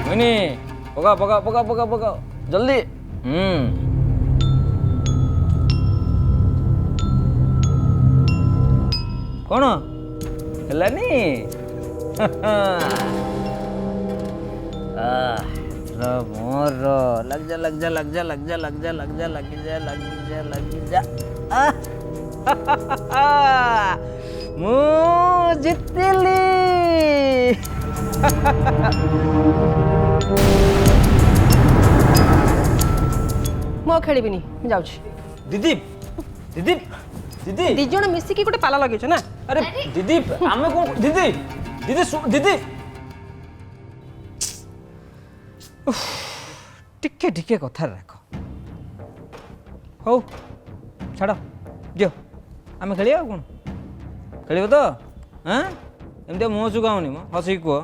मोहिनी पका पका पका पका पका जल्दी। कौन हेलानी मोर लग जा लग जा लग जा लग जा लग जा लग जा लग जा लग जा लग जा मु जितली मो खेलिबिनी जाउछि। दीदी दीदी दीदी दी जण मिसिकी गोटे पाला लगेछ ना। अरे दीदी आमे को दीदी दीदी दीदी टिके टिके कथा राख हौ छाड़ दियो आमे खेलिया कौन खेलिब तो हाँ एमती मुँह चुकाउनी मो हसिक कह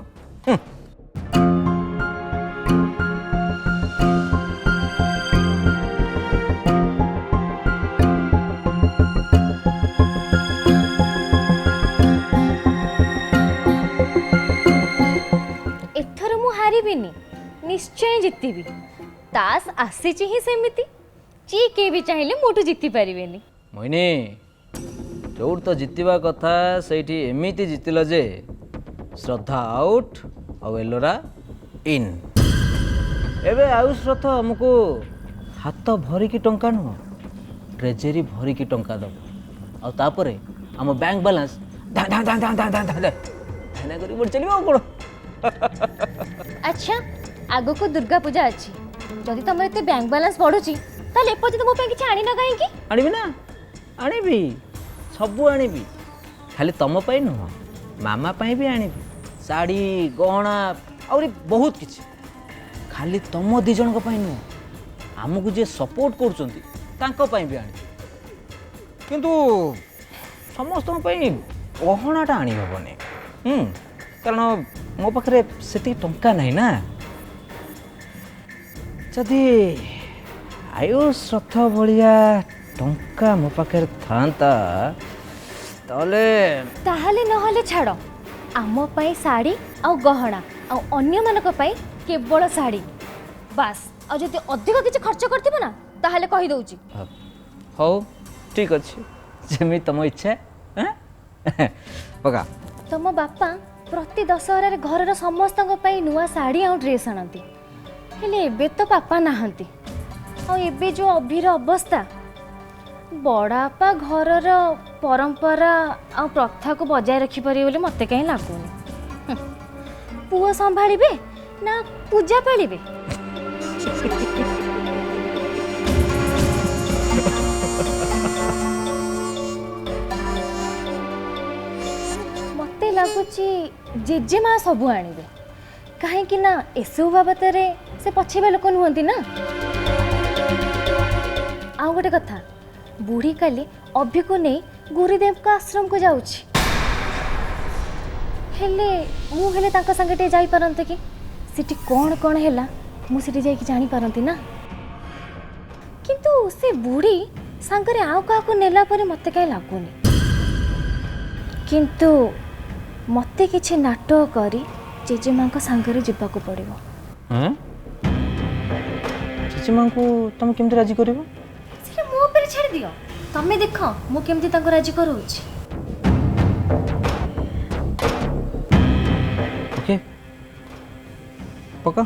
एथर मु हारिबिनी निश्चय जितबी तास आसीची ही सेमिति ची के भी चाहिए मोटू जिति पारिबेनी। मोहिनी जोर तो जितवा कथा सेठी एमिति जितिल जे श्रद्धा आउट और एलोरा इन एबे आयुष रथ हमको हाथ भरिकी टंका नुह ट्रेजेरी भरिकी टंका दब और तापरे आम बैंक बैलेंस धा धा धा धा धा धा धा धाना करी बढ़ चलिबो कोन। अच्छा आगो को दुर्गा पूजा अच्छी जदि तुम एते बैंक बैलेंस बढ़ुची ताले एपर्यंत मो पे किछ आनी न काहे की आनिबी ना आनिबी सबू आनिबी खाली तम पाई नुह मामा पाई भी आनिबी साड़ी गहना और बहुत किछि खाली तम दी जन पाई नुह आमको जे सपोर्ट करछंती तांको पाई भी आनिबी किंतु समस्त पाई गहनाटा आनी हबनी कारण मो पाखरे सेती टंका नहीं ना जदि आयुष रथ भलिया टंका मो पाखे था ताहले नहले छाड़ आम पाई साड़ी आ गहना आ अन्य मानक पाई केवल साड़ी बास आ जदि अधिक किछ खर्च करथिबो ना ताहले कहि दउची। हौ ठीक अछि जेमि तम इच्छा पका तम बापा प्रति दशहरा घर समस्त नुआ साड़ी आ ड्रेस आनती हेले एबे तो पापा नाहंती आ एबे जो अभीर अवस्था बड़ापा घरर परंपरा आ प्रथा को बजाय रखी पारे बोले मते कहीं लागुनी पुओ संभाळिबे ना पूजा पालिबे। मते लागुची जेजेमा सबु आनिबे कहीं कि ना एसबू बाबत से पछेबा लोक नुहंती ना। आ गोटे कथा बुढ़ी काली अभि को नहीं गुरुदेव का आश्रम को जाउछि हेले मु हेले तांका संगे टे जाई परंते कि सिटी कोन कोन हैला मु सिटी जाई कि जानी परंती ना किंतु से बुढ़ी संगरे आउ का को नेला परे मते काई लागुनी किंतु मते किछि नाटक करी जेजेमा को संगरे जिबा को पड़िबो। हैं जेजेमा को तुम केमते राजी करबो से मो पर छाड़ दियो तमे देखो मु केमती तांको राजी करूछि। ओके पका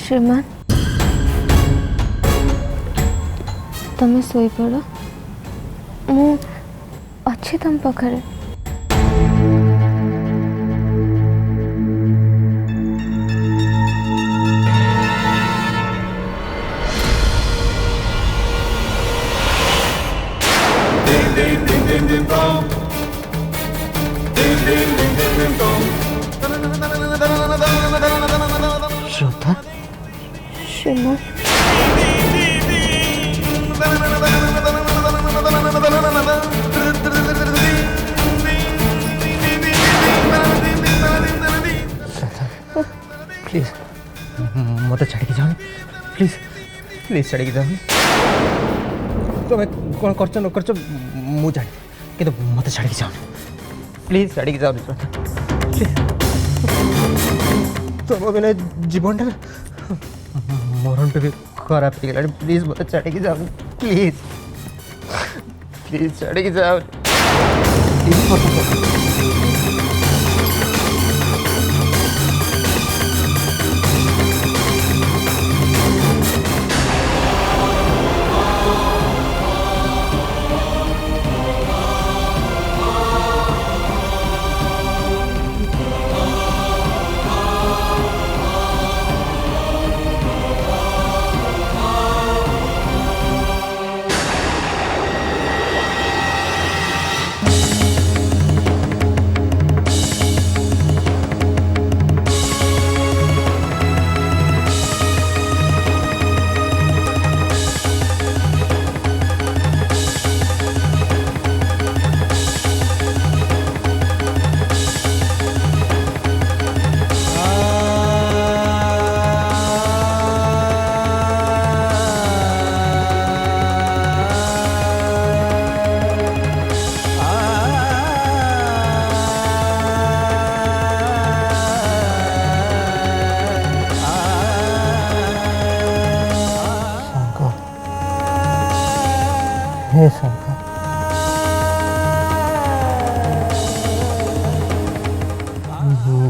श्रीमान तमें शोपड़ मु अच्छी तुम पाखे श्रद्धा श्रीमान प्लीज मत छाड़ी जाओ प्लीज प्लीज छाड़ी जाओ तुम कौन कर न कर मु जानी कि मत छाड़ी जाओ प्लीज छाड़ी जाओ तुम बिना जीवन मरण पे भी खराब हो गला प्लीज मत छाड़ी जाओ प्लीज प्लीज छाड़ी जाओ प्लीज मत हे शंकर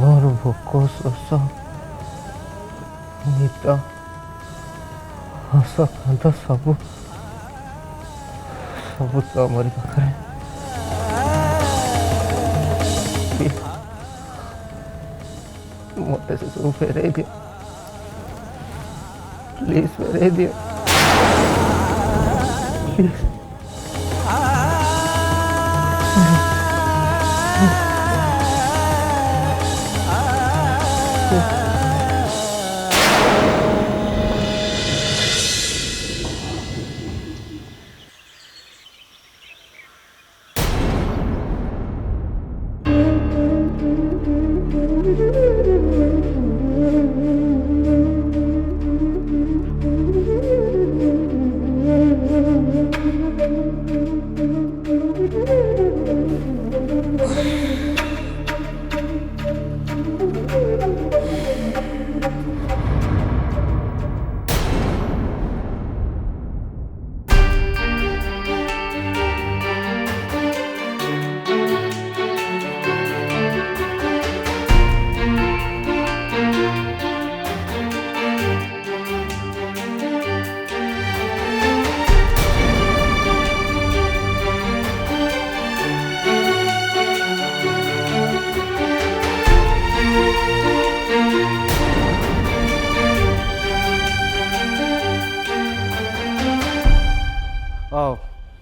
मोर भोक शोष निद हस कांद सब सब तमरी पाखे मत से सब फेरे दियो प्लीज फेरे दियो प्लीज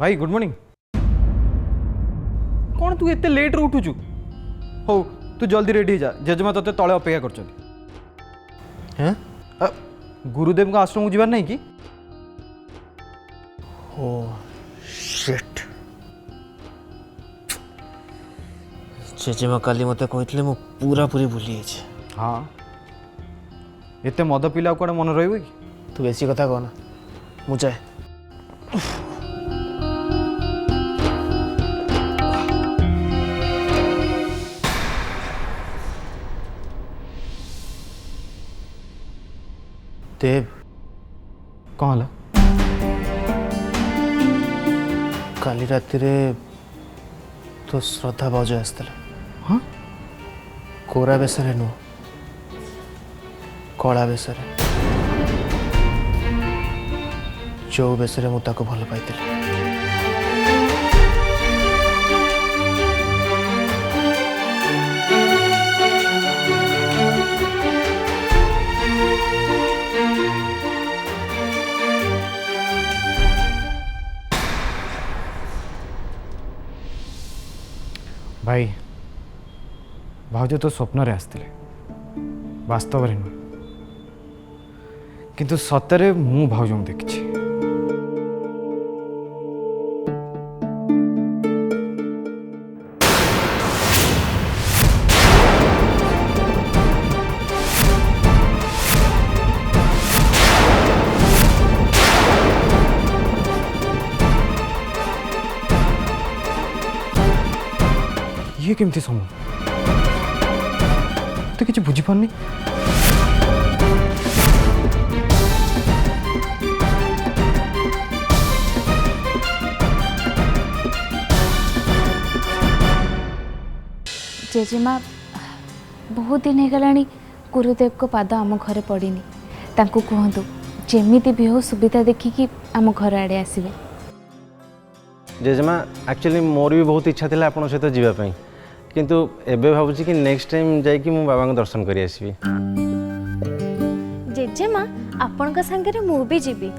भाई गुड मॉर्निंग कौन तू एते लेट रे उठुचु हो तू जल्दी रेडी जा जेजमा तते तळे अपेक्षा करछन हैं गुरुदेव का आश्रम जीवार नहीं कि ओ शिट जेजेमा काली मते कहथिले मु पूरा पूरी भूली जाइए हाँ एते मद पिला कोड मन रहइबो कि तू बेसी कथा कहना मु जाए देव कौन है काली राति रे तो श्रद्धा भाज आसता हाँ कोरा बेसरे नुह कला बेसरे जो बेसरे मु ताको भल पाइतिली। भाई भाउज तो स्वप्न रे आसते वास्तव रे नुह किंतु सतरे मु भाउज देखी। ये केमती संभव तो किसी बुझीपारनी। जेजेमा बहुत दिन हो गलानी गुरुदेव को पाद आम घरे पड़ीनी। तांको कहतु जेमिति भी हो सुविधा देखिकी आम घर आड़े आसवे। जेजेमा एक्चुअली मोर भी बहुत इच्छा थी आपन सहित जीवाई किंतु एबे भाबुची कि नेक्स्ट टाइम जाइकी मु बाबा दर्शन करी आसबी। जेजेमा आपनका संगे मु भी जीवी।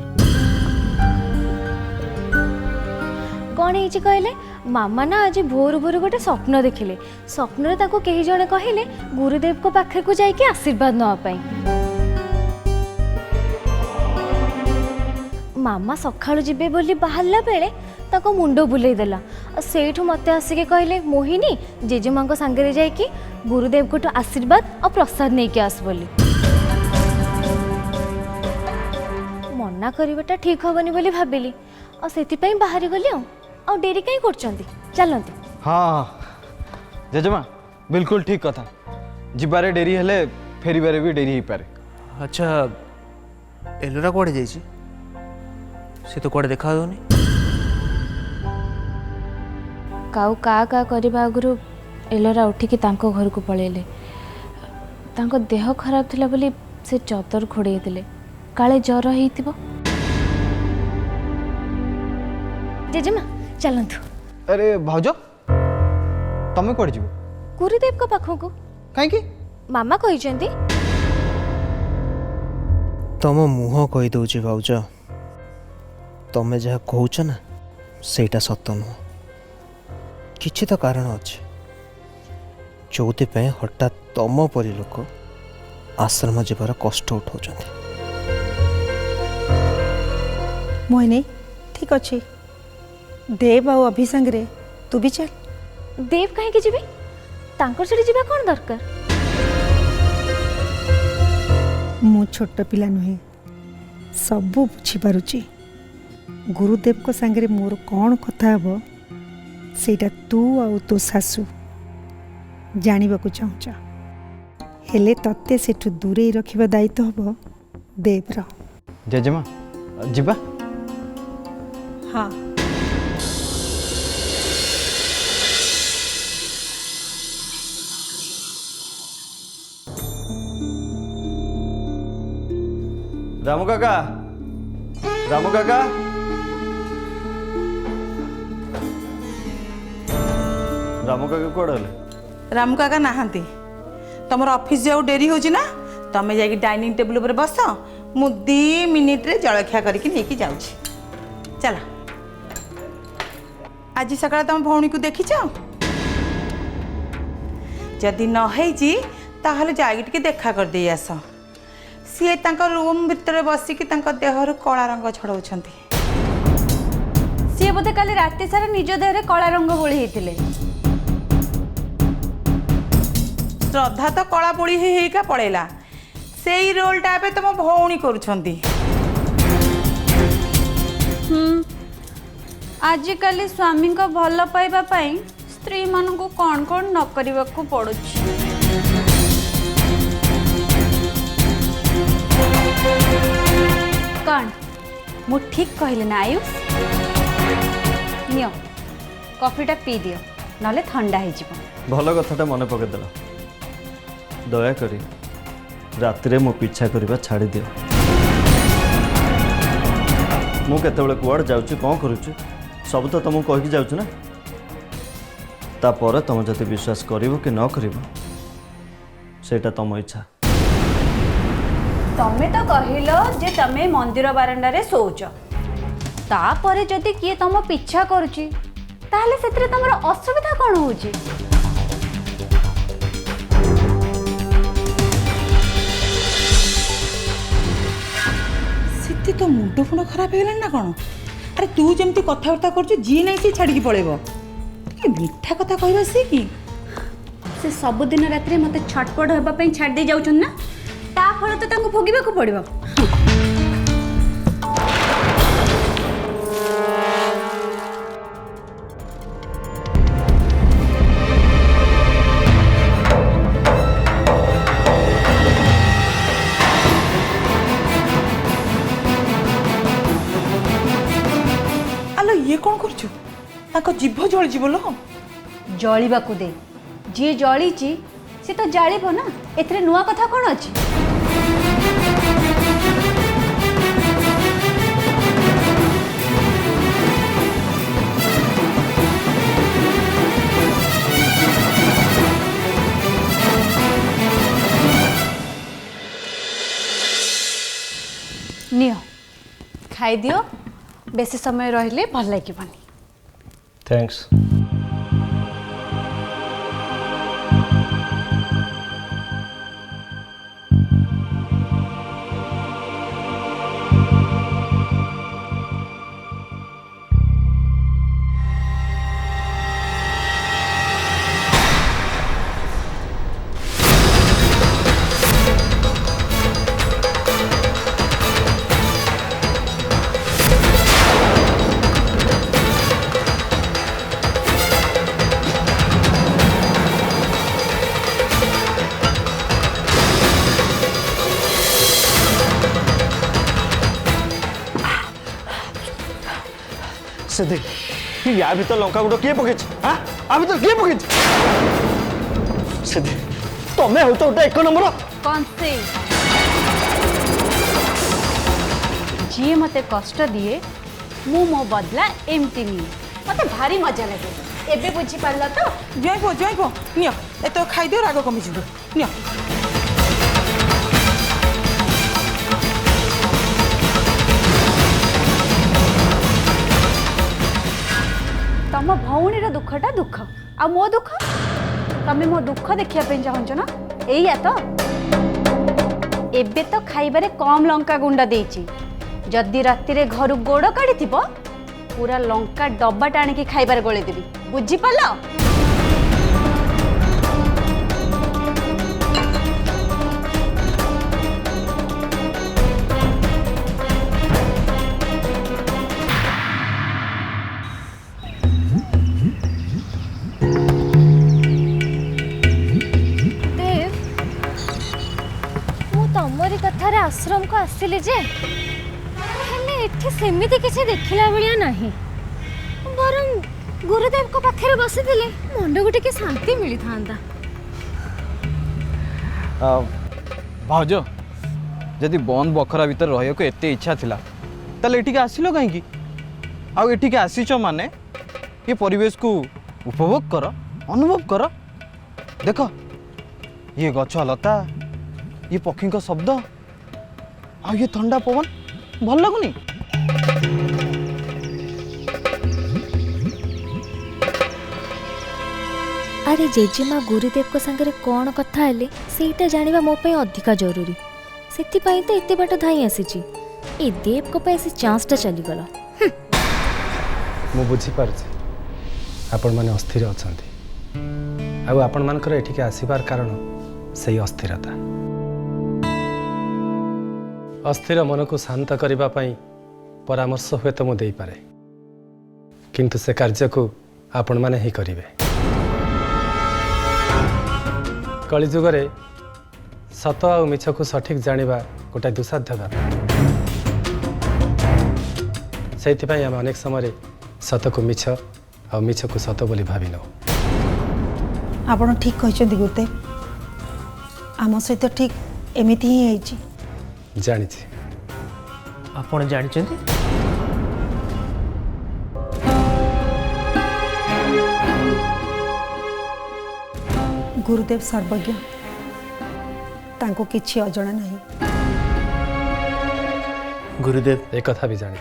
कौन है कहले मामा ना आज भोर भोर गोटे स्वप्न देखिले। स्वप्न ताको कई जने कहले गुरुदेव को पाखे को जाइके आशीर्वाद नवा पाई। मामा सखाळु जिबे बोली बाहरला बेले ताको मुंडो बुलाई देला। सेठु मते आसिके कहले मोहिनी जेजेमा को संगे जाइके गुरुदेव को आशीर्वाद और प्रसाद नहीं के आस बोली। मना करवाटा ठीक हेनी बोली भाविली और से बाहरी गली और डेरी कहीं करछंती चलंती। हाँ जेजेमा बिल्कुल ठीक कथा जिबारे डेरी हेले फेरिबारे भी डेरी ही पारे। अच्छा एलोरा कोड़े जाइए से तो कोड़े देखा होनी। काऊ का करबा आगुरु एलोरा उठिकी तांको घर को पळेले। तांको देह खराब थिला बोली से चदर घोड़े दिले काले जर हेइतिबो। जेजेमा चलंतु। अरे भाउज तमे कोड़े जीवो? गुरुदेव को पाखो को काहे की मामा कहिसेंती। तम मुह कही दौची भाउज तमे जहाँ कहूच ना सेटा सत नुह। किछि तो कारण अच्छे जो हठात तम परी लोक आश्रम जीवार कष्ट उठाउछन्ति। मोहिनी ठीक अच्छे देव आ अभी संगे तू भी चल। देव कहीं जीवी तांकर सेठी जीवा कौन दरकार। मु छोट पिला नुहे सबू बुझी पारुची। गुरुदेव को संगे मोर कौन कथा हबो सेटा तू आ तो सासू जानिबा को चाहूच हेले तत्ते सेठु दूरे रखिबा दायित्व हबो देवर। जेजेमा जीवा। हाँ रामू काका रामू काका रामू काका कोड रामू काका नहांती तुम ऑफिस जाऊ डेरी होची ना तमे जाके डाइनिंग टेबल पर बस मु 2 मिनिट रे जलखिया करके लेके जाउछी। चला आज सकाळ तुम भौणी को देखिछ जदि न हेजी ताहले जाके टिके देखा कर दे आस। सी रूम भितर बसिकी देहर कला रंग छड़ाउछंती। सी बोधे काली राति सारा निज देहरे कला रंग बोली होते। श्रद्धा तो कला बोली होइका पड़ेला से रोलटा ए तुम भौणी करुछंती। आजिकल स्वामी को भल पाइबा पाई स्त्री मान को कौन कौन न करने को पड़ुछि। कौन मु ठीक कहले ना आयुष? नियो कॉफीटा पी दियो नले ठंडा हो जिवो। भल कथाटा मन पकेदेल दयाकोरी राति रे मो पीछा करबा छाड़ी दियो। ମୁଁ କେତେବେଳେ କୁଆଡ଼େ ଯାଉଛି କ'ଣ କରୁଛି ସବୁ ତ ତୁମକୁ କହିକି ଯାଉଛି ନା। ତାପରେ ତୁମେ ଯଦି ବିଶ୍ୱାସ କରିବ କି ନ କରିବ ସେଇଟା ତୁମ ଇଚ୍ଛା। तमे तो कहल जे तमे मंदिर बारंडारे शोच तापरे जदि किए तुम पिछा करुची ताहले सेतरे तमर असुविधा कौन होची? सीती तो मुंड फुंड खराब हो गलानी ना कौन? अरे तू जमती कथबार्ता कर जी नहीं सी छाड़ी पड़ेब मिठा कथा कहबा सी कि से सबुदिन रात मत छटपट होगा छाड़ दे जाऊन ना ता फल तो तांको भोगिबाकू पड़िबो। आलो ये कौन करछु ताको जीभ जळी जीव लो जळीबाकू दे जी जळीची से तो जालिबो ना एथरे नुआ कथा कौन अछि? नियो खाई दियो बेसी समय रहिले भल लागिबनी। थैंक्स। से देख या भीतर लंका गुड़ किए पके हाँ आ भीतर किए पके से देख तमें हो तो एक नंबर कौन से जी मते कष्ट दिए मु मो बदला एमती नहीं मते भारी मजा लगे एबे बुझी पारला तो जइबो नियो ए तो खाई दियो राग कमी जिवो नियो। तम भौणी दुखटा दुख आ मो दुख तमे मो दुख देखिया पे चाहछ ना एया तो एबे तो खाइबारे कम लंका गुंडा देइची जदि राति रे घर गोड़ काढ़ी पूरा लंका डब्बा टाणी की खाइबार गोले देबी बुझी पाला। आश्रम को आसिले जे एठी सेमिति किसी देखिला भलिया नहीं बरम गुरुदेव को पाखे बसी मंड को टिके शांति मिली था। भाउज जदि बंद बखरा भीतर रहिया को एते इच्छा थिला ताले एठी के आसिलो काहे की आ एठी के आसीचो माने ये परिवेश को उपभोग कर अनुभव कर देखो ये गछ लता ये पक्षी का शब्द आ ये ठंडा पवन भल लगुनी। अरे जेजेमा गुरुदेव को संगे कौन कथा हेले सेटा जानिबा मो पे अधिका जरूरी सेति पई तो एते बाट धाई आसीची ए देव को पे से चांस ता चली गला। मु बुझी पारछि आपण माने अस्थिर अछंती आ आपण मानकर एठिके आसीबार कारण सही अस्थिरता अस्थिर मन को शांत करबा पई परामर्श हुए तो मु देई पारे किंतु से कार्य को आपण माने ही करिवे। कलिजुग रे सत आ मिछ को सठिक जानिबा गोटे दुसाध्य बात से आम अनेक समय सत को मिछ आ मिछ को सत बोली भावी नौ। आपण ठीक कहते गुरुदेव आम सहित ठीक एमती ही जानी आपण जानी गुरुदेव सर्वज्ञ तांको किछि अजଣା नहीं। गुरुदेव ए कथा भी जानी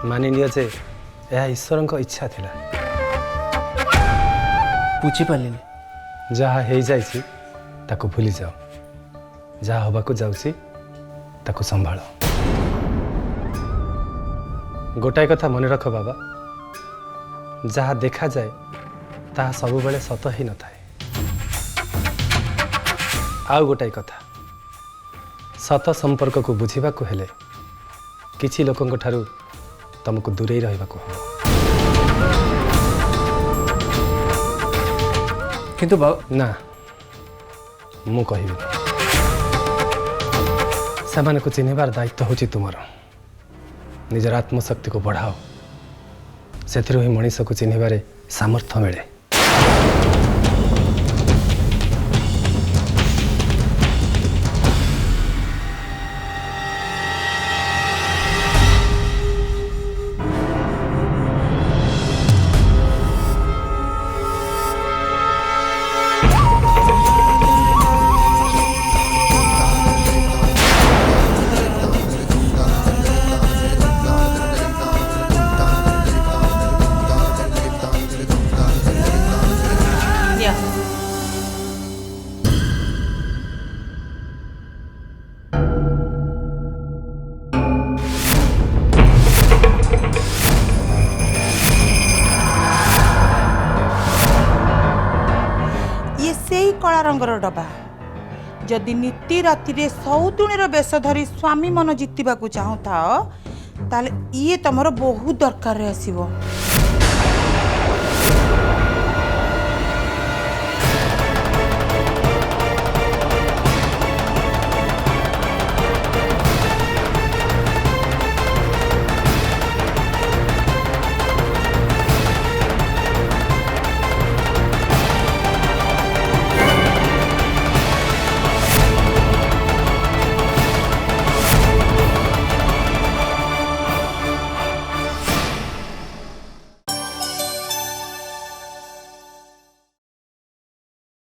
मानि नियो जे यह ईश्वर इच्छा थिला। बुझी पारे जहाँ हो जाइछि ताको भूली जाओ, जहाँ हवाको जाउछि ताको संभाल। गोटाए कथा मन रख बाबा, जहाँ देखा जाए ताहा सब बेले सत ही न थाए। आउ गोटाए कथा, सत संपर्क को बुझा हेले किछि लोकंक ठारू तुमको दूरे रहिबाको हो। किंतु ना मु कहबी सेमान को चिन्हबार दायित्व होची तुमर। निजर आत्मशक्ति को बढ़ाओ, सेथिरु ही मनीष को चिन्हबारे सामर्थ्य मिले। कला रंगर डबा जदि नीति राति सौतुणीर बेश धरी स्वामी मन जितवा चाहू था, ये तुम बहुत दरकार आसो।